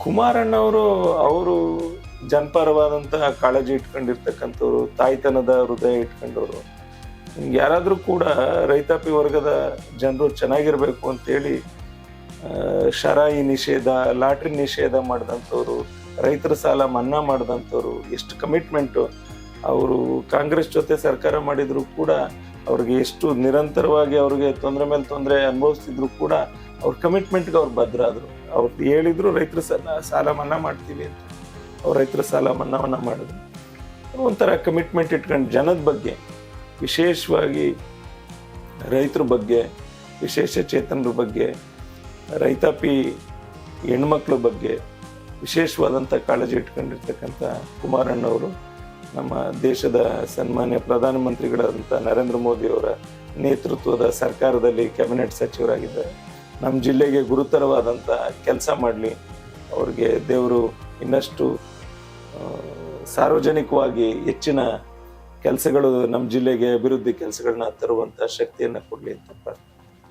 ಕುಮಾರಣ್ಣವರು ಅವರು ಜನಪರವಾದಂತಹ ಕಾಳಜಿ ಇಟ್ಕೊಂಡಿರ್ತಕ್ಕಂಥವ್ರು, ತಾಯ್ತನದ ಹೃದಯ ಇಟ್ಕೊಂಡವರು. ಯಾರಾದರೂ ಕೂಡ ರೈತಾಪಿ ವರ್ಗದ ಜನರು ಚೆನ್ನಾಗಿರ್ಬೇಕು ಅಂತೇಳಿ ಶರಾಯಿ ನಿಷೇಧ, ಲಾಟ್ರಿ ನಿಷೇಧ ಮಾಡಿದಂಥವ್ರು, ರೈತರ ಸಾಲ ಮನ್ನಾ ಮಾಡಿದಂಥವ್ರು, ಎಷ್ಟು ಕಮಿಟ್ಮೆಂಟು. ಅವರು ಕಾಂಗ್ರೆಸ್ ಜೊತೆ ಸರ್ಕಾರ ಮಾಡಿದ್ರು ಕೂಡ ಅವ್ರಿಗೆ ಎಷ್ಟು ನಿರಂತರವಾಗಿ ಅವ್ರಿಗೆ ತೊಂದರೆ ಮೇಲೆ ತೊಂದರೆ ಅನುಭವಿಸ್ತಿದ್ರು ಕೂಡ ಅವ್ರ ಕಮಿಟ್ಮೆಂಟ್ಗೆ ಅವ್ರು ಭದ್ರಾದರು. ಅವ್ರು ಹೇಳಿದ್ರು ರೈತರ ಸಾಲ ಮನ್ನಾ ಮಾಡ್ತೀವಿ ಅಂತ. ಅವ್ರು ರೈತರ ಸಾಲ ಮನ್ನಾವನ್ನ ಮಾಡಿದ್ರು. ಒಂಥರ ಕಮಿಟ್ಮೆಂಟ್ ಇಟ್ಕೊಂಡು ಜನದ ಬಗ್ಗೆ, ವಿಶೇಷವಾಗಿ ರೈತರ ಬಗ್ಗೆ, ವಿಶೇಷ ಚೇತನರ ಬಗ್ಗೆ, ರೈತಾಪಿ ಹೆಣ್ಮಕ್ಳ ಬಗ್ಗೆ ವಿಶೇಷವಾದಂಥ ಕಾಳಜಿ ಇಟ್ಕೊಂಡಿರ್ತಕ್ಕಂಥ ಕುಮಾರಣ್ಣವರು ನಮ್ಮ ದೇಶದ ಸನ್ಮಾನ್ಯ ಪ್ರಧಾನಮಂತ್ರಿಗಳಾದಂಥ ನರೇಂದ್ರ ಮೋದಿಯವರ ನೇತೃತ್ವದ ಸರ್ಕಾರದಲ್ಲಿ ಕ್ಯಾಬಿನೆಟ್ ಸಚಿವರಾಗಿದ್ದಾರೆ. ನಮ್ಮ ಜಿಲ್ಲೆಗೆ ಗುರುತರವಾದಂಥ ಕೆಲಸ ಮಾಡಲಿ, ಅವ್ರಿಗೆ ದೇವರು ಇನ್ನಷ್ಟು ಸಾರ್ವಜನಿಕವಾಗಿ ಹೆಚ್ಚಿನ ಕೆಲಸಗಳು ನಮ್ಮ ಜಿಲ್ಲೆಗೆ ಅಭಿವೃದ್ಧಿ ಕೆಲಸಗಳನ್ನ ತರುವಂಥ ಶಕ್ತಿಯನ್ನು ಕೊಡಲಿ ಅಂತ ಪ್ರಾರ್ಥನೆ.